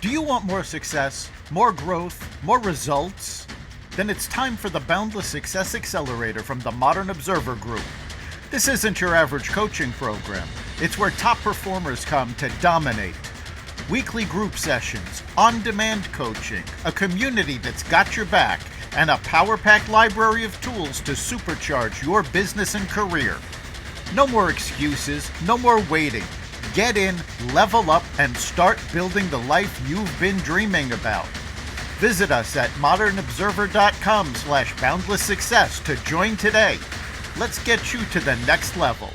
Do you want more success, more growth, more results? Then it's time for the Boundless Success Accelerator from the Modern Observer Group. This isn't your average coaching program. It's where top performers come to dominate. Weekly group sessions, on-demand coaching, a community that's got your back, and a power-packed library of tools to supercharge your business and career. No more excuses, no more waiting. Get in, level up, and start building the life you've been dreaming about. Visit us at modernobserver.com/boundlesssuccess to join today. Let's get you to the next level.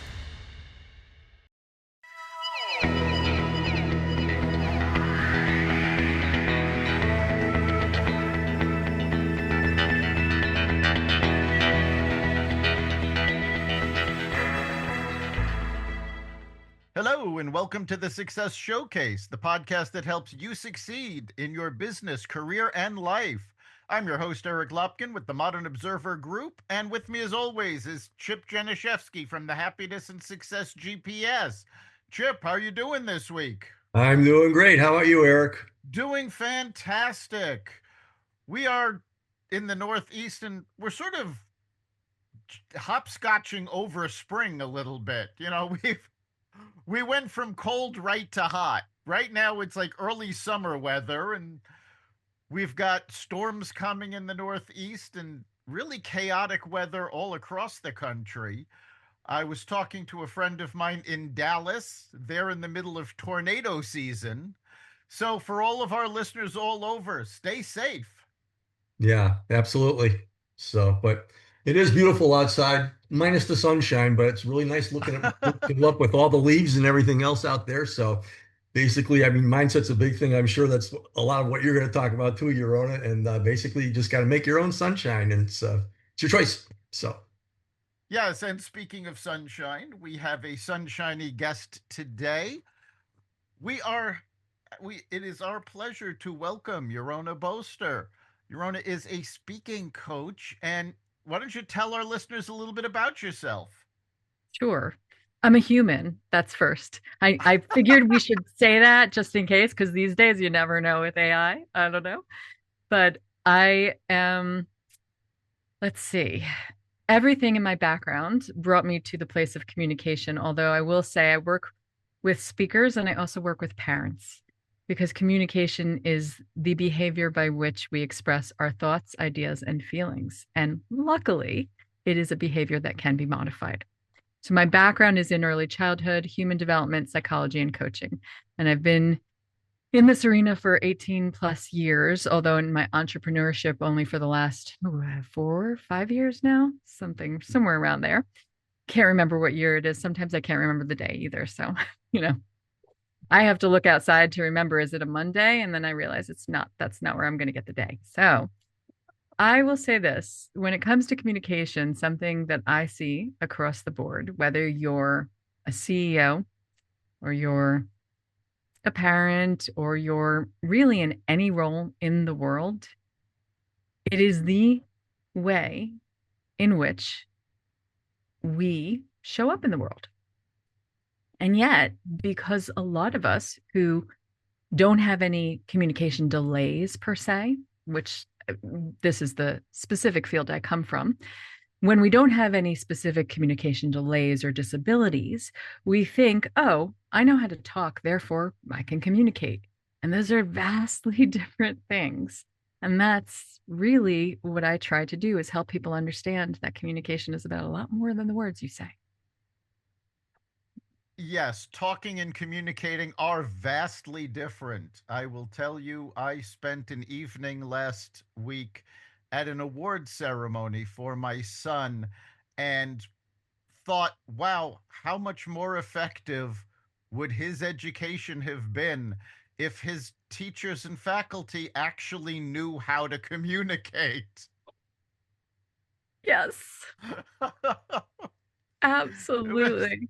Hello, and welcome to the Success Showcase, the podcast that helps you succeed in your business, career, and life. I'm your host, Eric Lopkin, with the Modern Observer Group, and with me, as always, is Chip Janiszewski from the Happiness and Success GPS. Chip, how are you doing this week? I'm doing great. How about you, Eric? Doing fantastic. We are in the Northeast, and we're sort of hopscotching over spring a little bit. You know, we went from cold right to hot. Right now it's like early summer weather, and we've got storms coming in the Northeast and really chaotic weather all across the country. I was talking to a friend of mine in Dallas. They're in the middle of tornado season. So for all of our listeners all over, stay safe. Yeah, absolutely. But it is beautiful outside, minus the sunshine, but it's really nice looking up with all the leaves and everything else out there. So basically, I mean, mindset's a big thing. I'm sure that's a lot of what you're going to talk about too, Yarona. And basically, you just got to make your own sunshine, and it's your choice. So. Yes, and speaking of sunshine, we have a sunshiny guest today. It is our pleasure to welcome Yarona Boster. Yarona is a speaking coach, and why don't you tell our listeners a little bit about yourself? Sure. I'm a human. That's first. I figured we should say that just in case, because these days you never know with AI. I don't know. But I am, let's see, everything in my background brought me to the place of communication. Although I will say I work with speakers and I also work with parents because communication is the behavior by which we express our thoughts, ideas, and feelings. And luckily, it is a behavior that can be modified. So my background is in early childhood, human development, psychology, and coaching. And I've been in this arena for 18 plus years, although in my entrepreneurship only for the last 4 or 5 years now, somewhere around there. Can't remember what year it is. Sometimes I can't remember the day either. So, I have to look outside to remember, is it a Monday? And then I realize that's not where I'm going to get the day. So I will say this, when it comes to communication, something that I see across the board, whether you're a CEO or you're a parent or you're really in any role in the world, it is the way in which we show up in the world. And yet, because a lot of us who don't have any communication delays per se, which this is the specific field I come from, when we don't have any specific communication delays or disabilities, we think, oh, I know how to talk, therefore I can communicate. And those are vastly different things. And that's really what I try to do, is help people understand that communication is about a lot more than the words you say. Yes, talking and communicating are vastly different. I will tell you, I spent an evening last week at an award ceremony for my son and thought, wow, how much more effective would his education have been if his teachers and faculty actually knew how to communicate? Yes, absolutely.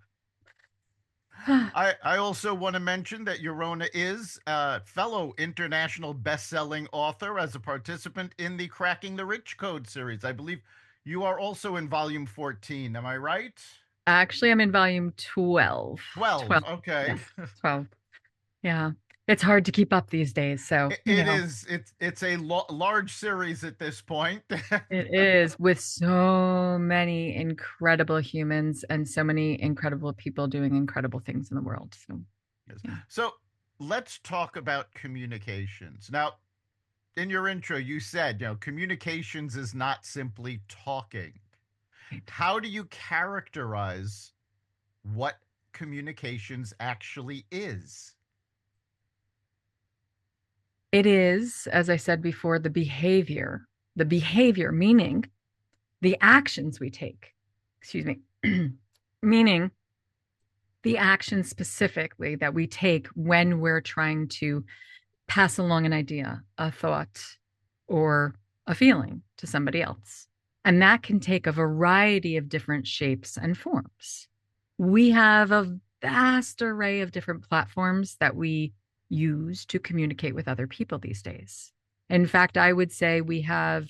I also want to mention that Yarona is a fellow international best-selling author as a participant in the Cracking the Rich Code series. I believe you are also in volume 14. Am I right? Actually, I'm in volume 12. 12. Okay. Yes, 12. Yeah. It's hard to keep up these days. So, It is. It's a large series at this point. it is, with so many incredible humans and so many incredible people doing incredible things in the world. So, Yes. yeah. So let's talk about communications. Now, in your intro, you said, communications is not simply talking. Right. How do you characterize what communications actually is? It is, as I said before, the behavior meaning the actions we take, excuse me, meaning the actions specifically that we take when we're trying to pass along an idea, a thought, or a feeling to somebody else. And that can take a variety of different shapes and forms. We have a vast array of different platforms that we use to communicate with other people these days. In fact, I would say we have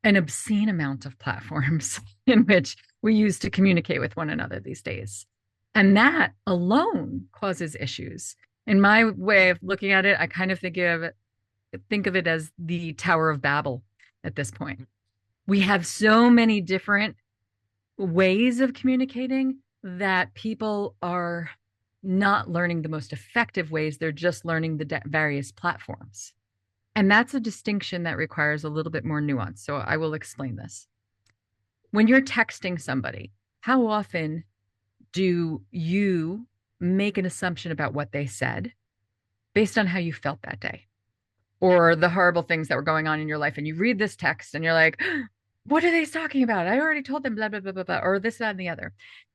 an obscene amount of platforms in which we use to communicate with one another these days. And that alone causes issues. In my way of looking at it, I kind of think of it as the Tower of Babel at this point. We have so many different ways of communicating that people are not learning the most effective ways. They're just learning the various platforms. And that's a distinction that requires a little bit more nuance. So I will explain this. When you're texting somebody, how often do you make an assumption about what they said based on how you felt that day or the horrible things that were going on in your life? And you read this text and you're like, what are they talking about? I already told them blah, blah, blah, blah, blah, or this, that, and the other.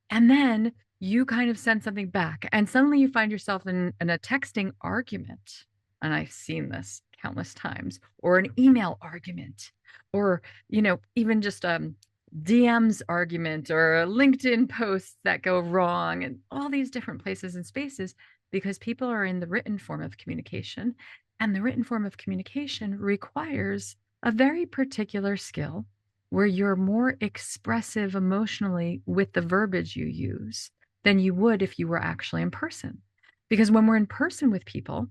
And then you kind of send something back. And suddenly you find yourself in a texting argument. And I've seen this countless times, or an email argument, or, even just DMs argument or LinkedIn posts that go wrong, and all these different places and spaces, because people are in the written form of communication. And the written form of communication requires a very particular skill where you're more expressive emotionally with the verbiage you use than you would if you were actually in person. Because when we're in person with people,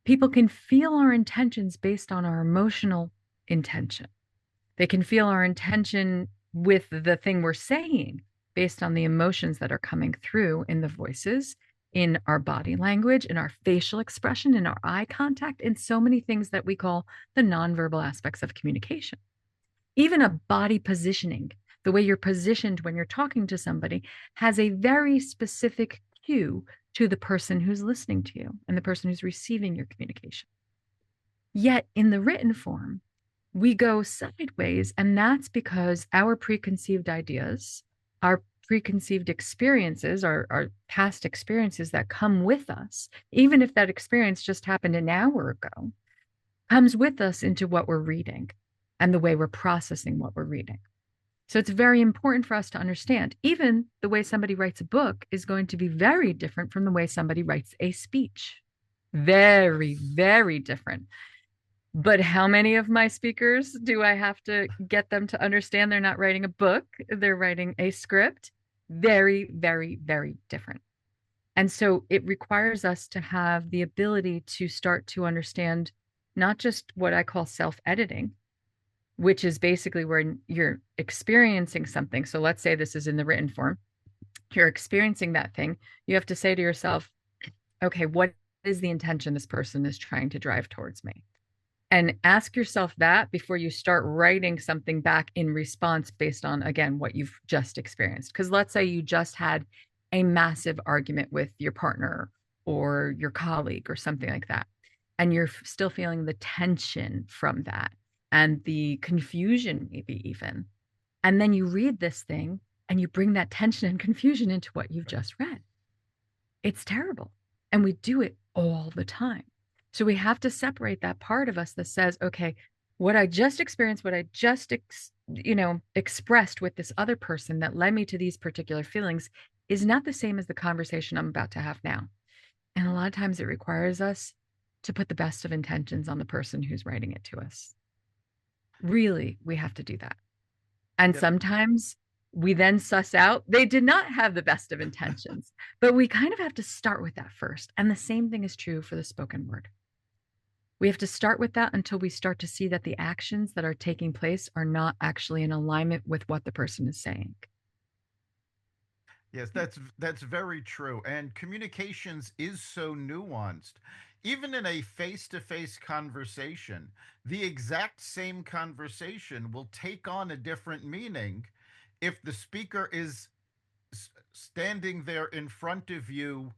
people can feel our intentions based on our emotional intention. They can feel our intention with the thing we're saying based on the emotions that are coming through in the voices, in our body language, in our facial expression, in our eye contact, in so many things that we call the nonverbal aspects of communication. Even a body positioning, the way you're positioned when you're talking to somebody, has a very specific cue to the person who's listening to you and the person who's receiving your communication. Yet in the written form, we go sideways, and that's because our preconceived ideas, our preconceived experiences, our past experiences that come with us, even if that experience just happened an hour ago, comes with us into what we're reading and the way we're processing what we're reading. So it's very important for us to understand, even the way somebody writes a book is going to be very different from the way somebody writes a speech. Very, very different. But how many of my speakers do I have to get them to understand they're not writing a book, they're writing a script? Very, very, very different. And so it requires us to have the ability to start to understand not just what I call self-editing, which is basically where you're experiencing something. So let's say this is in the written form. You're experiencing that thing. You have to say to yourself, okay, what is the intention this person is trying to drive towards me? And ask yourself that before you start writing something back in response based on, again, what you've just experienced. Because let's say you just had a massive argument with your partner or your colleague or something like that, and you're still feeling the tension from that and the confusion, maybe even. And then you read this thing and you bring that tension and confusion into what you've just read. It's terrible. And we do it all the time. So we have to separate that part of us that says, okay, what I just experienced, what I just, expressed with this other person that led me to these particular feelings is not the same as the conversation I'm about to have now. And a lot of times it requires us to put the best of intentions on the person who's writing it to us. Really, we have to do that. And sometimes We then suss out they did not have the best of intentions, but we kind of have to start with that first. And the same thing is true for the spoken word. We have to start with that until we start to see that the actions that are taking place are not actually in alignment with what the person is saying. Yes, that's very true. And communications is so nuanced. Even in a face-to-face conversation, the exact same conversation will take on a different meaning if the speaker is standing there in front of you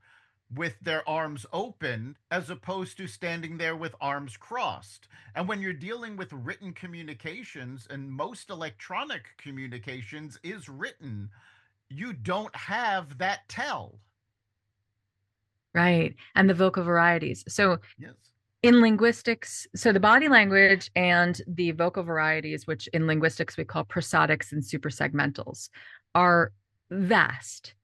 with their arms open as opposed to standing there with arms crossed. And when you're dealing with written communications, and most electronic communications is written, you don't have that tell. Right. And the vocal varieties. So Yes. in linguistics, so the body language and the vocal varieties, which in linguistics we call prosodics and suprasegmentals, are vast.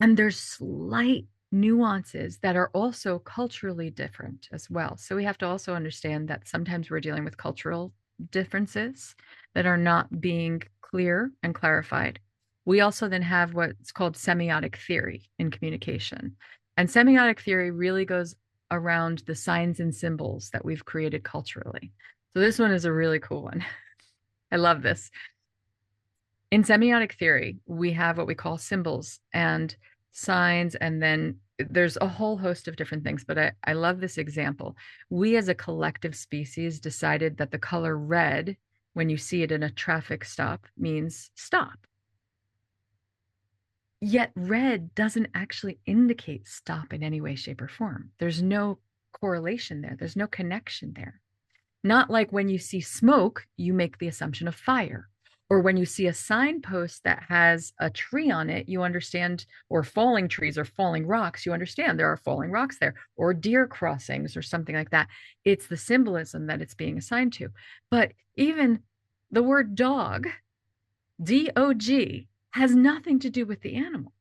And there's slight nuances that are also culturally different as well. So we have to also understand that sometimes we're dealing with cultural differences that are not being clear and clarified. We also then have what's called semiotic theory in communication. And semiotic theory really goes around the signs and symbols that we've created culturally. So this one is a really cool one. I love this. In semiotic theory, we have what we call symbols and signs, and then there's a whole host of different things. But I love this example. We as a collective species decided that the color red, when you see it in a traffic stop, means stop. Yet red doesn't actually indicate stop in any way, shape, or form. There's no correlation there. There's no connection there. Not like when you see smoke, you make the assumption of fire. Or when you see a signpost that has a tree on it, you understand, or falling trees or falling rocks, you understand there are falling rocks there, or deer crossings or something like that. It's the symbolism that it's being assigned to. But even the word dog, D-O-G, has nothing to do with the animal.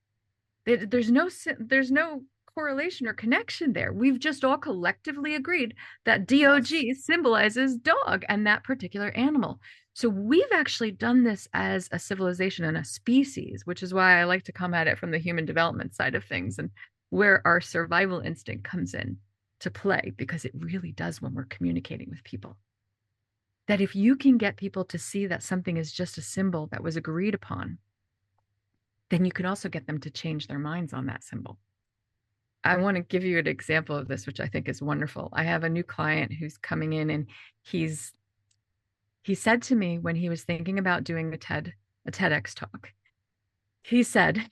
There's no correlation or connection there. We've just all collectively agreed that DOG symbolizes dog and that particular animal. So we've actually done this as a civilization and a species, which is why I like to come at it from the human development side of things and where our survival instinct comes in to play, because it really does when we're communicating with people. That if you can get people to see that something is just a symbol that was agreed upon, then you can also get them to change their minds on that symbol. I want to give you an example of this, which I think is wonderful. I have a new client who's coming in, and he said to me when he was thinking about doing a TEDx talk, he said,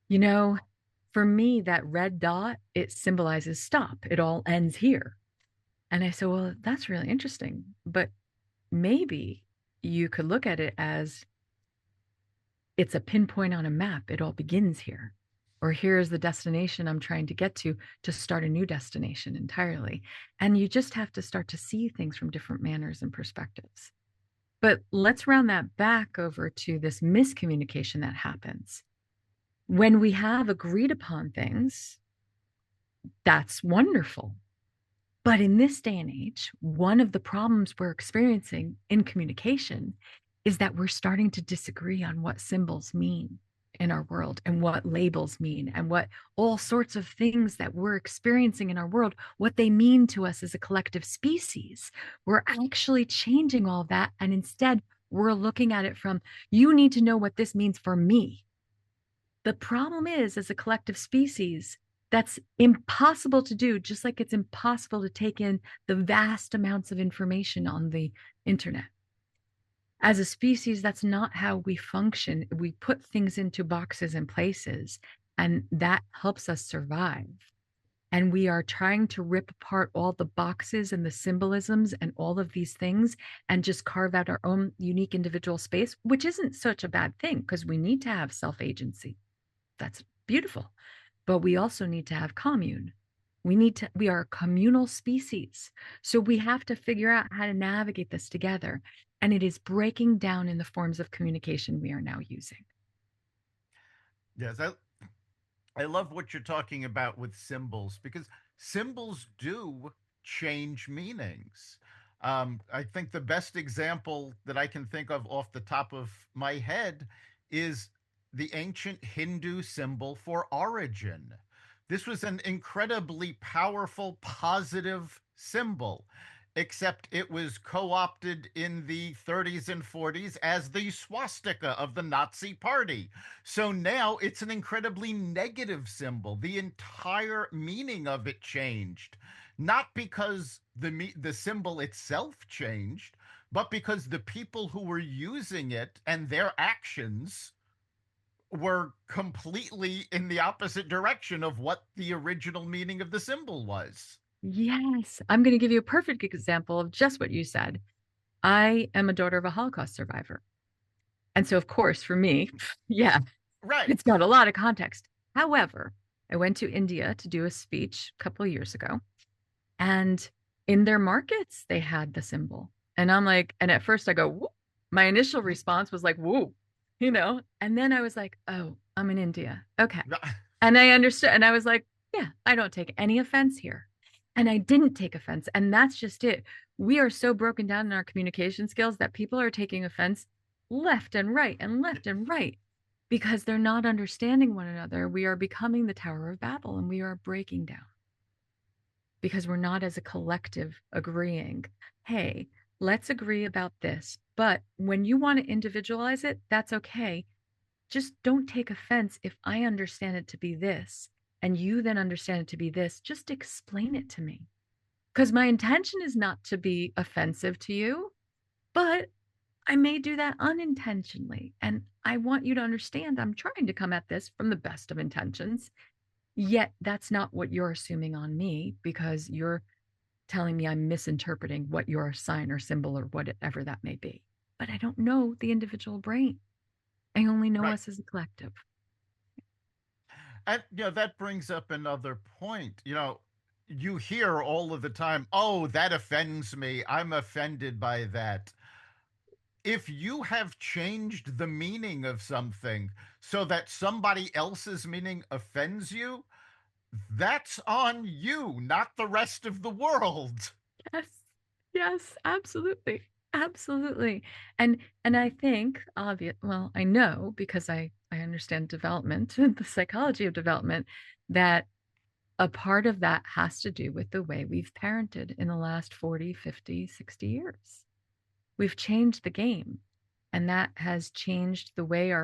you know, for me, that red dot, it symbolizes stop. It all ends here. And I said, well, that's really interesting, but maybe you could look at it as it's a pinpoint on a map. It all begins here. Or here's the destination I'm trying to get to start a new destination entirely. And you just have to start to see things from different manners and perspectives. But let's round that back over to this miscommunication that happens. When we have agreed upon things, that's wonderful. But in this day and age, one of the problems we're experiencing in communication is that we're starting to disagree on what symbols mean in our world and what labels mean and what all sorts of things that we're experiencing in our world, what they mean to us as a collective species. We're actually changing all that. And instead, we're looking at it from, you need to know what this means for me. The problem is, as a collective species, that's impossible to do, just like it's impossible to take in the vast amounts of information on the internet. As a species, that's not how we function. We put things into boxes and places, and that helps us survive. And we are trying to rip apart all the boxes and the symbolisms and all of these things and just carve out our own unique individual space, which isn't such a bad thing because we need to have self-agency. That's beautiful. But we also need to have commune. We are a communal species. So we have to figure out how to navigate this together. And it is breaking down in the forms of communication we are now using. Yes, I love what you're talking about with symbols, because symbols do change meanings. I think the best example that I can think of off the top of my head is the ancient Hindu symbol for origin. This was an incredibly powerful, positive symbol, except it was co opted in the 30s and 40s as the swastika of the Nazi Party. So now it's an incredibly negative symbol. The entire meaning of it changed, not because the symbol itself changed, but because the people who were using it and their actions were completely in the opposite direction of what the original meaning of the symbol was. Yes, I'm going to give you a perfect example of just what you said. I am a daughter of a Holocaust survivor. And so, of course, for me, yeah, Right. it's got a lot of context. However, I went to India to do a speech a couple of years ago, and in their markets, they had the symbol. And I'm like, and at first I go, whoop. My initial response was like, whoa, and then I was like, oh, I'm in India. Okay. And I understood. And I was like, yeah, I don't take any offense here. And I didn't take offense. And that's just it. We are so broken down in our communication skills that people are taking offense left and right and left and right because they're not understanding one another. We are becoming the Tower of Babel and we are breaking down because we're not as a collective agreeing, hey, let's agree about this. But when you want to individualize it, that's okay. Just don't take offense if I understand it to be this and you then understand it to be this. Just explain it to me. Because my intention is not to be offensive to you, but I may do that unintentionally. And I want you to understand I'm trying to come at this from the best of intentions. Yet that's not what you're assuming on me because you're telling me I'm misinterpreting what your sign or symbol or whatever that may be. But I don't know the individual brain. I only know us as a collective. And that brings up another point. You hear all of the time, oh, that offends me. I'm offended by that. If you have changed the meaning of something so that somebody else's meaning offends you, that's on you, not the rest of the world. Yes, absolutely. Absolutely. And I think well, I know because I understand development and the psychology of development that a part of that has to do with the way we've parented in the last 40, 50, 60 years. We've changed the game, and that has changed the way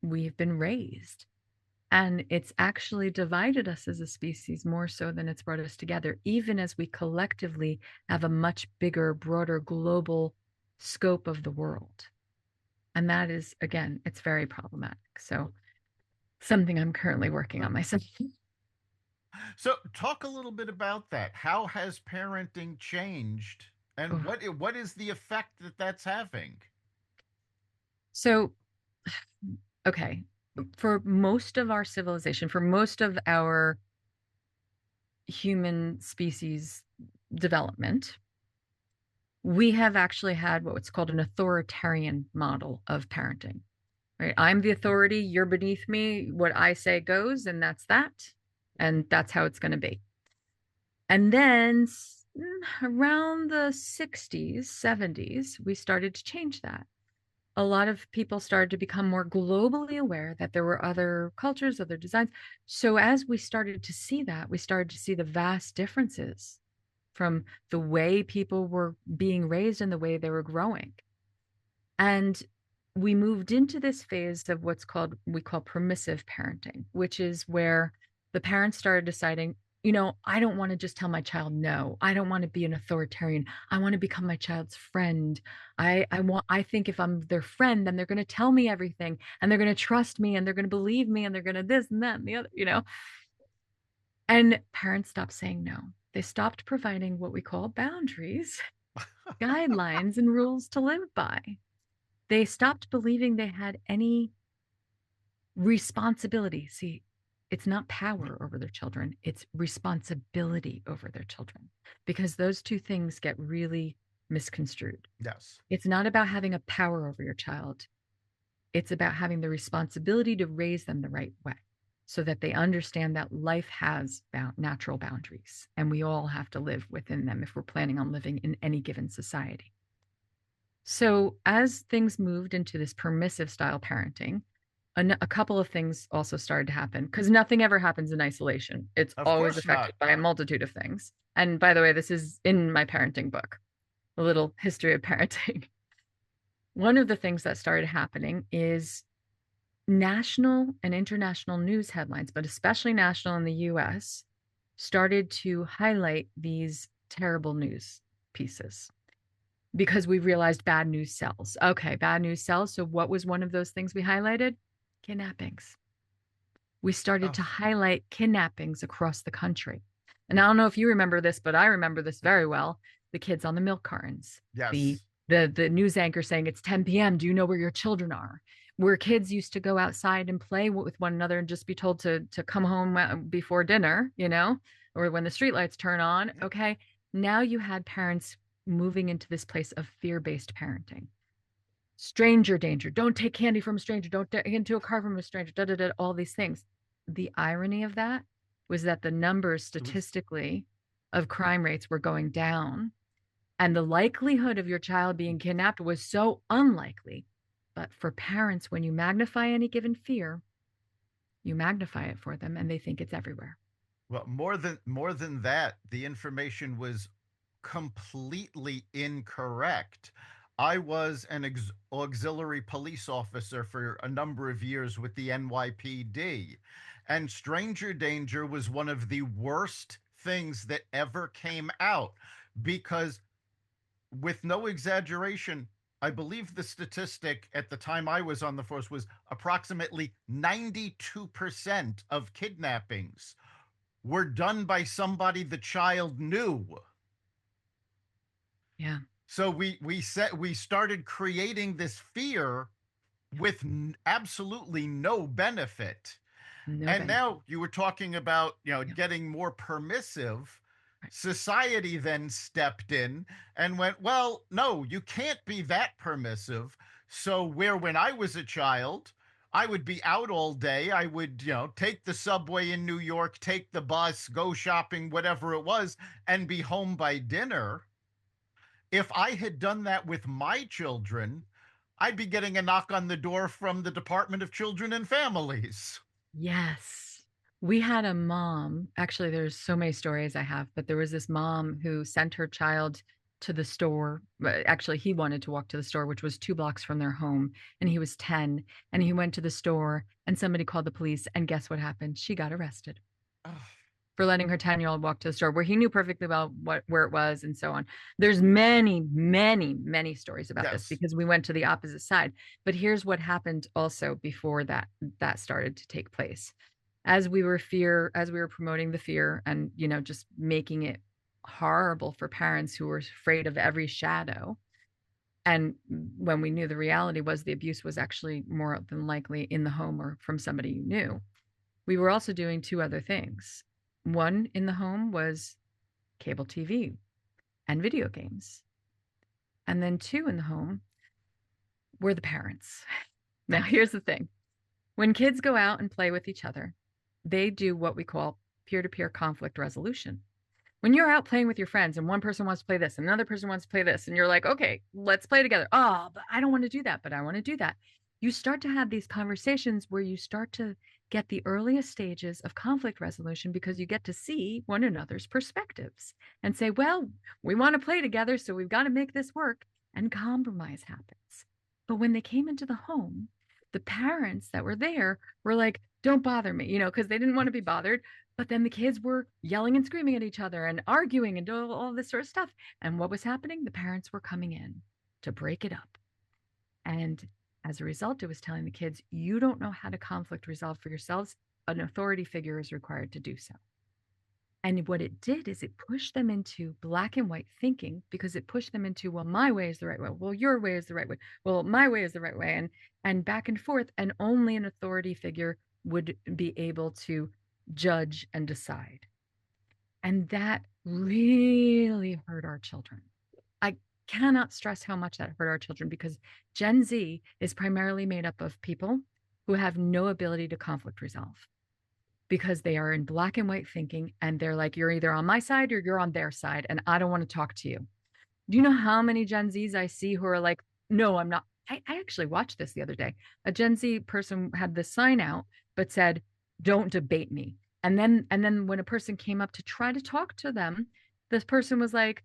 we've been raised. And it's actually divided us as a species more so than it's brought us together, even as we collectively have a much bigger, broader global scope of the world. And that is, again, it's very problematic. So something I'm currently working on myself. So talk a little bit about that. How has parenting changed and what is the effect that that's having? So, okay, for most of our civilization, for most of our human species development, we have actually had what's called an authoritarian model of parenting. Right? I'm the authority, you're beneath me, what I say goes, and that's that. And that's how it's going to be. And then around the 60s, 70s, we started to change that. A lot of people started to become more globally aware that there were other cultures, other designs. So as we started to see that, we started to see the vast differences from the way people were being raised and the way they were growing. And we moved into this phase of we call permissive parenting, which is where the parents started deciding, I don't want to just tell my child no. I don't want to be an authoritarian. I want to become my child's friend. I think if I'm their friend, then they're going to tell me everything and they're going to trust me and they're going to believe me and they're going to this and that and the other, And parents stopped saying no. They stopped providing what we call boundaries, guidelines, and rules to live by. They stopped believing they had any responsibility. See, it's not power over their children, it's responsibility over their children, because those two things get really misconstrued. Yes. It's not about having a power over your child. It's about having the responsibility to raise them the right way so that they understand that life has natural boundaries and we all have to live within them if we're planning on living in any given society. So as things moved into this permissive style parenting, a couple of things also started to happen because nothing ever happens in isolation. It's Of always course affected not. by a multitude of things. And by the way, this is in my parenting book, A Little History of Parenting. One of the things that started happening is national and international news headlines, but especially national in the US, started to highlight these terrible news pieces because we realized bad news sells. Okay, bad news sells. So, what was one of those things we highlighted? Kidnappings. We started Oh, to highlight kidnappings across the country. And I don't know if you remember this, but I remember this very well. The kids on the milk cartons, the yes. the news anchor saying it's 10 p.m. Do you know where your children are? Where kids used to go outside and play with one another and just be told to come home before dinner, or when the streetlights turn on. Yep. Okay. Now you had parents moving into this place of fear-based parenting. Stranger danger. Don't take candy from a stranger. Don't get into a car from a stranger. Da, da, da, all these things. The irony of that was that the numbers It was, statistically of crime rates were going down, and the likelihood of your child being kidnapped was so unlikely. But for parents, when you magnify any given fear, you magnify it for them and they think it's everywhere. well, more than that, the information was completely incorrect. I was an auxiliary police officer for a number of years with the NYPD, and stranger danger was one of the worst things that ever came out because, with no exaggeration, I believe the statistic at the time I was on the force was approximately 92% of kidnappings were done by somebody the child knew. Yeah, So we started creating this fear with absolutely no benefit. no And benefit. now you were talking about, Yeah, getting more permissive. right. Society then stepped in and went, well, no, you can't be that permissive. So where when I was a child, I would be out all day. I would, take the subway in New York, take the bus, go shopping, whatever it was, and be home by dinner. If I had done that with my children, I'd be getting a knock on the door from the Department of Children and Families. Yes. We had a mom, actually, there's so many stories I have, but there was this mom who sent her child to the store. Actually, he wanted to walk to the store, which was 2 blocks from their home, and he was 10. And he went to the store, and somebody called the police. And guess what happened? She got arrested Oh, for letting her 10-year-old walk to the store where he knew perfectly well where it was and so on. There's many, many, many stories about this yes. because we went to the opposite side. But here's what happened also before that started to take place. As we were promoting the fear and just making it horrible for parents who were afraid of every shadow. And when we knew the reality was the abuse was actually more than likely in the home or from somebody you knew, we were also doing two other things. One in the home was cable TV and video games. And then two in the home were the parents. Now, here's the thing. When kids go out and play with each other, they do what we call peer-to-peer conflict resolution. When you're out playing with your friends and one person wants to play this and another person wants to play this, and you're like, okay, let's play together. Oh, but I don't want to do that, but I want to do that. You start to have these conversations where you start to get the earliest stages of conflict resolution because you get to see one another's perspectives and say, well, we want to play together, so we've got to make this work. And compromise happens. But when they came into the home, the parents that were there were like, don't bother me, because they didn't want to be bothered. But then the kids were yelling and screaming at each other and arguing and doing all this sort of stuff. And what was happening? The parents were coming in to break it up. And as a result, it was telling the kids, you don't know how to conflict resolve for yourselves. An authority figure is required to do so. And what it did is it pushed them into black and white thinking because it pushed them into, well, my way is the right way. Well, your way is the right way. Well, my way is the right way. And back and forth. And only an authority figure would be able to judge and decide. And that really hurt our children. I cannot stress how much that hurt our children because Gen Z is primarily made up of people who have no ability to conflict resolve because they are in black and white thinking and they're like, you're either on my side or you're on their side, and I don't want to talk to you. Do you know how many Gen Zs I see who are like, no, I'm not. I actually watched this the other day. A Gen Z person had this sign out, but said, "Don't debate me." And then when a person came up to try to talk to them, this person was like,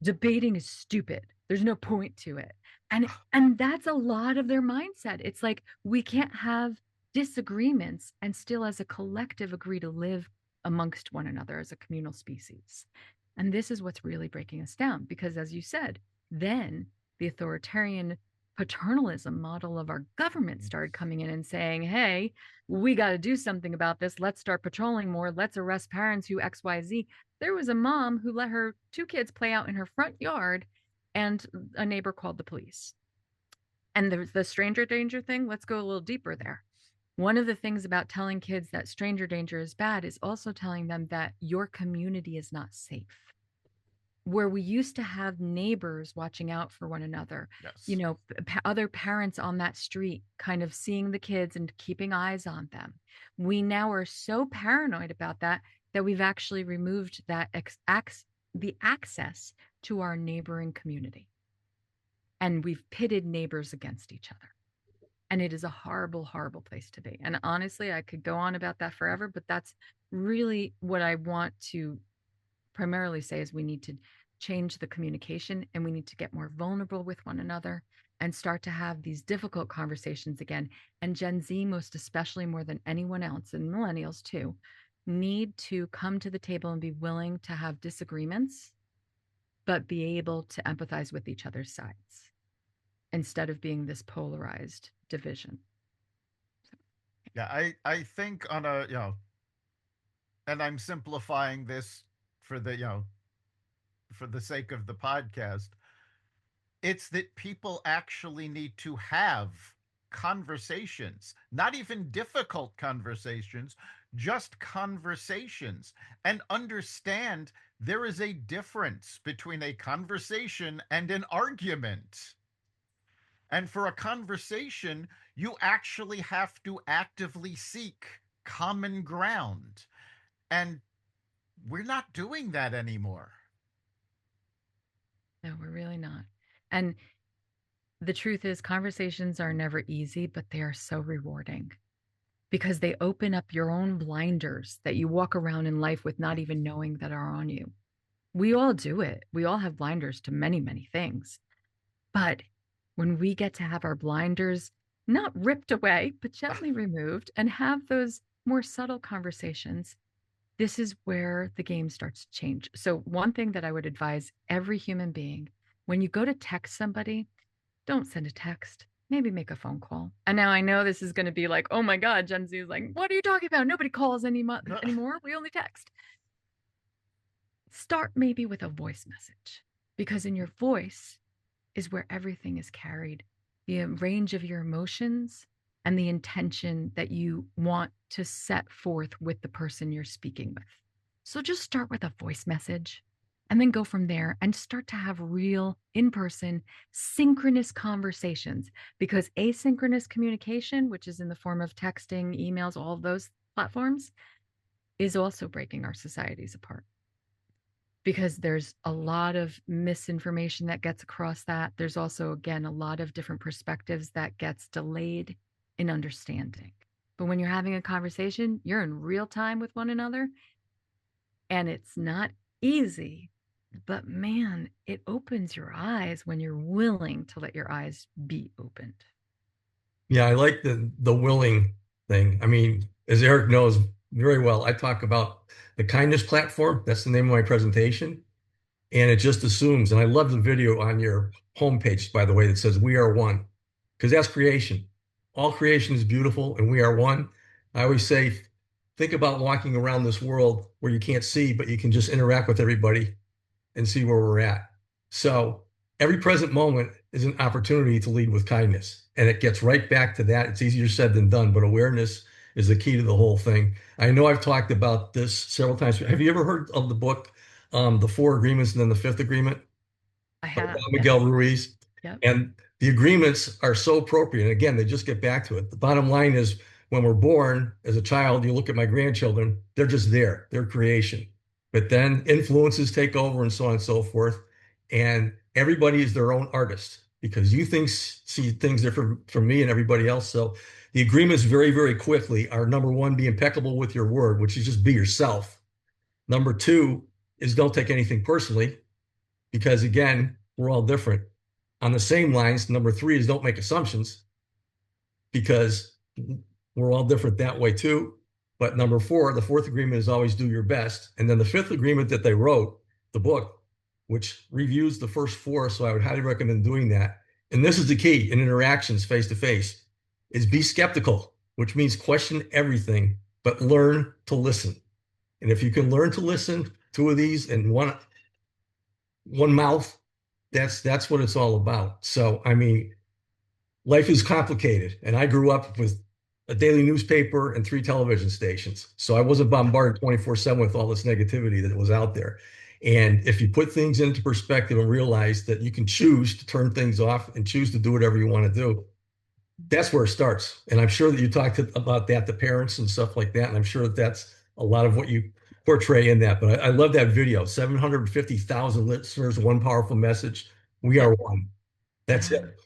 "Debating is stupid. There's no point to it." And that's a lot of their mindset. It's like we can't have disagreements and still as a collective agree to live amongst one another as a communal species. And this is what's really breaking us down because as you said, then the authoritarian paternalism model of our government started coming in and saying, "Hey, we got to do something about this. Let's start patrolling more. Let's arrest parents who XYZ." There was a mom who let her two kids play out in her front yard and a neighbor called the police. And the stranger danger thing, let's go a little deeper there. One of the things about telling kids that stranger danger is bad is also telling them that your community is not safe. Where we used to have neighbors watching out for one another, Yes. you know, other parents on that street kind of seeing the kids and keeping eyes on them. We now are so paranoid about that we've actually removed that the access to our neighboring community. And we've pitted neighbors against each other. And it is a horrible, horrible place to be. And honestly, I could go on about that forever, but that's really what I want to primarily say is we need to change the communication and we need to get more vulnerable with one another and start to have these difficult conversations again. And Gen Z, most especially more than anyone else, and millennials too, need to come to the table and be willing to have disagreements, but be able to empathize with each other's sides instead of being this polarized division. Yeah, I think on a, and I'm simplifying this for the, for the sake of the podcast, it's that people actually need to have conversations, not even difficult conversations, just conversations, and understand there is a difference between a conversation and an argument. And for a conversation, you actually have to actively seek common ground. And we're not doing that anymore. No, we're really not. And the truth is, conversations are never easy, but they are so rewarding because they open up your own blinders that you walk around in life with not even knowing that are on you. We all do it. We all have blinders to many, many things. But when we get to have our blinders not ripped away, but gently removed and have those more subtle conversations, this is where the game starts to change. So one thing that I would advise every human being, when you go to text somebody, don't send a text. Maybe make a phone call. And now I know this is going to be like, oh my God, Gen Z is like, what are you talking about? Nobody calls anymore. We only text. Start maybe with a voice message because in your voice is where everything is carried. The range of your emotions and the intention that you want to set forth with the person you're speaking with. So just start with a voice message and then go from there and start to have real in-person synchronous conversations because asynchronous communication, which is in the form of texting, emails, all of those platforms, is also breaking our societies apart because there's a lot of misinformation that gets across that. There's also, again, a lot of different perspectives that gets delayed in understanding. But when you're having a conversation, you're in real time with one another and it's not easy, but man, it opens your eyes when you're willing to let your eyes be opened. Yeah, I like the willing thing. I mean, as Eric knows very well, I talk about the kindness platform. That's the name of my presentation. And it just assumes, and I love the video on your homepage, by the way, that says we are one, because that's creation. All creation is beautiful and we are one. I always say, think about walking around this world where you can't see, but you can just interact with everybody and see where we're at. So every present moment is an opportunity to lead with kindness. And it gets right back to that. It's easier said than done, but awareness is the key to the whole thing. I know I've talked about this several times. Have you ever heard of the book, The Four Agreements and then the Fifth Agreement? I have. Miguel Yes. Ruiz. Yep. And the agreements are so appropriate. And again, they just get back to it. The bottom line is when we're born as a child, you look at my grandchildren, they're just there, they're creation. But then influences take over and so on and so forth. And everybody is their own artist. because you see things different from me and everybody else. So the agreements very, very quickly are number one, be impeccable with your word, which is just be yourself. Number two is don't take anything personally, because again, we're all different. On the same lines, number three is don't make assumptions, because we're all different that way too. But number four, the fourth agreement is always do your best. And then the fifth agreement that they wrote, the book, which reviews the first four, so I would highly recommend doing that. And this is the key in interactions face to face, is be skeptical, which means question everything, but learn to listen. And if you can learn to listen, two of these in one mouth, that's what it's all about. So I mean, life is complicated, and I grew up with a daily newspaper and three television stations, so I wasn't bombarded 24/7 with all this negativity that was out there. And if you put things into perspective and realize that you can choose to turn things off and choose to do whatever you want to do, that's where it starts. And I'm sure that you talked about that to parents and stuff like that, and I'm sure that that's a lot of what you portray in that. But I love that video. 750,000 listeners, one powerful message. We are one. That's Yeah. it.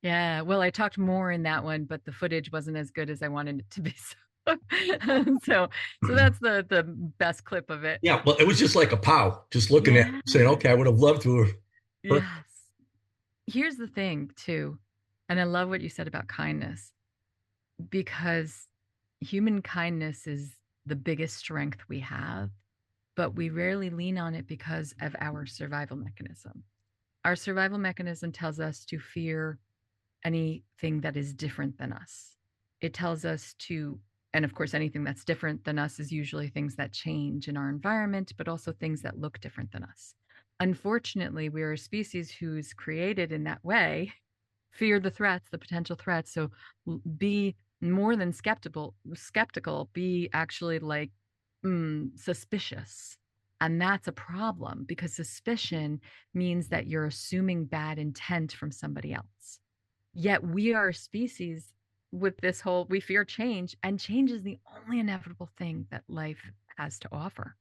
Yeah, well, I talked more in that one, but the footage wasn't as good as I wanted it to be. So that's the best clip of it. Yeah, well, it was just like a pow, just looking at Yeah. it, saying, okay, I would have loved to have heard. Yes. Here's the thing, too, and I love what you said about kindness, because human kindness is the biggest strength we have, but we rarely lean on it because of our survival mechanism. Our survival mechanism tells us to fear anything that is different than us. It tells us to, and of course, anything that's different than us is usually things that change in our environment, but also things that look different than us. Unfortunately, we're a species who's created in that way, fear the threats, the potential threats. So be more than skeptical, be actually like suspicious. And that's a problem, because suspicion means that you're assuming bad intent from somebody else. Yet we are a species with this whole, we fear change, and change is the only inevitable thing that life has to offer.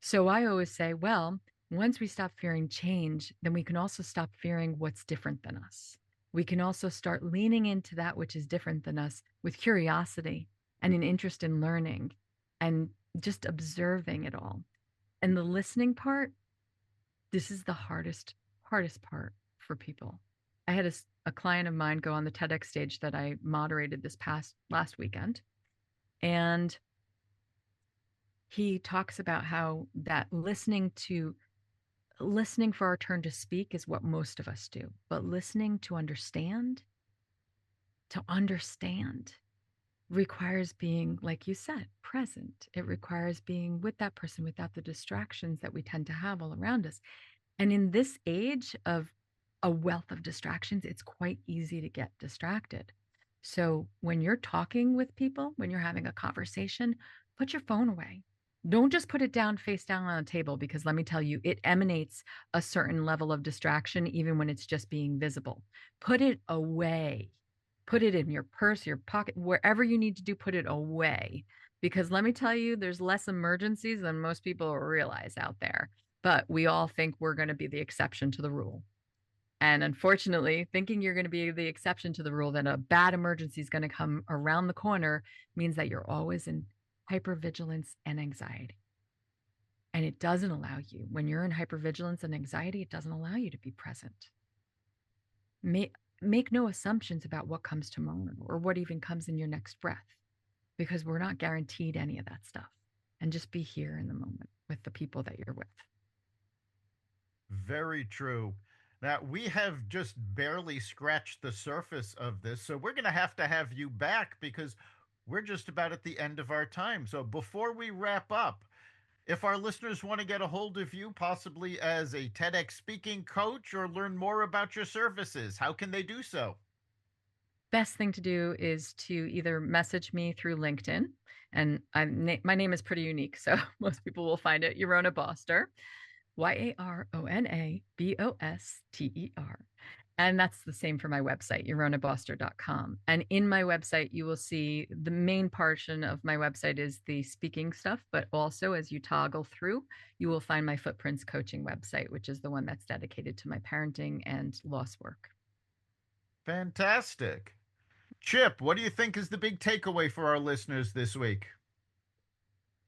So I always say, well, once we stop fearing change, then we can also stop fearing what's different than us. We can also start leaning into that which is different than us with curiosity and an interest in learning and just observing it all. And the listening part, this is the hardest part for people. I had a client of mine go on the TEDx stage that I moderated last weekend, and he talks about how that listening for our turn to speak is what most of us do, but listening to understand requires being, like you said, present. It requires being with that person without the distractions that we tend to have all around us. And in this age of a wealth of distractions, it's quite easy to get distracted. So when you're talking with people, when you're having a conversation, put your phone away. Don't just put it down face down on a table, because let me tell you, it emanates a certain level of distraction even when it's just being visible. Put it away. Put it in your purse, your pocket, wherever you need to do, put it away. Because let me tell you, there's less emergencies than most people realize out there. But we all think we're going to be the exception to the rule. And unfortunately, thinking you're going to be the exception to the rule, that a bad emergency is going to come around the corner, means that you're always in hypervigilance and anxiety. And it doesn't allow you, when you're in hypervigilance and anxiety, it doesn't allow you to be present. Make no assumptions about what comes tomorrow or what even comes in your next breath, because we're not guaranteed any of that stuff. And just be here in the moment with the people that you're with. Very true. Now, we have just barely scratched the surface of this, so we're going to have you back, because we're just about at the end of our time. So before we wrap up, if our listeners want to get a hold of you, possibly as a TEDx speaking coach, or learn more about your services, how can they do so? Best thing to do is to either message me through LinkedIn, and my name is pretty unique, so most people will find it, Yarona Boster, YARONABOSTER. And that's the same for my website, yaronaboster.com. And in my website, you will see the main portion of my website is the speaking stuff, but also as you toggle through, you will find my Footprints coaching website, which is the one that's dedicated to my parenting and loss work. Fantastic. Chip, what do you think is the big takeaway for our listeners this week?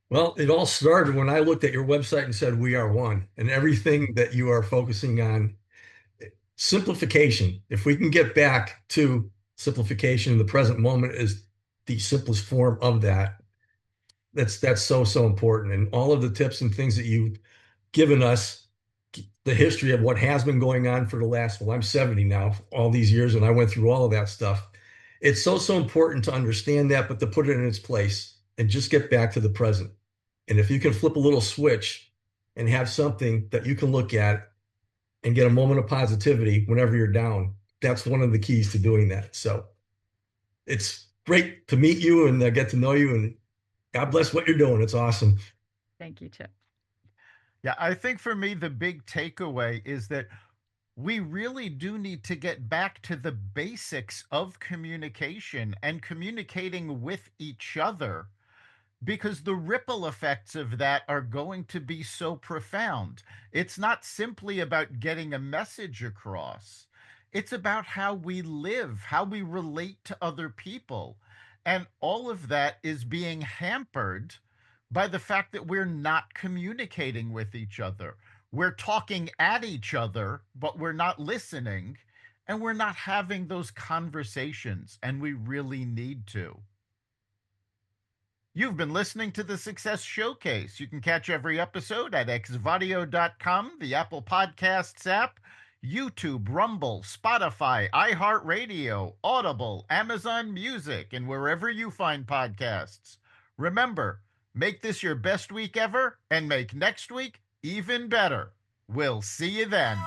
Well, it all started when I looked at your website and said, "We are one," and everything that you are focusing on, simplification. If we can get back to simplification in the present moment is the simplest form of that. That's so important. And all of the tips and things that you've given us, the history of what has been going on for the last, well, I'm 70 now, all these years, and I went through all of that stuff. It's so important to understand that, but to put it in its place and just get back to the present. And if you can flip a little switch and have something that you can look at and get a moment of positivity whenever you're down, that's one of the keys to doing that. So it's great to meet you and get to know you, and God bless what you're doing. It's awesome. Thank you, Chip. Yeah, I think for me, the big takeaway is that we really do need to get back to the basics of communication and communicating with each other, because the ripple effects of that are going to be so profound. It's not simply about getting a message across, it's about how we live, how we relate to other people. And all of that is being hampered by the fact that we're not communicating with each other. We're talking at each other, but we're not listening, and we're not having those conversations, and we really need to. You've been listening to the Success Showcase. You can catch every episode at xvadio.com, the Apple Podcasts app, YouTube, Rumble, Spotify, iHeartRadio, Audible, Amazon Music, and wherever you find podcasts. Remember, make this your best week ever and make next week even better. We'll see you then.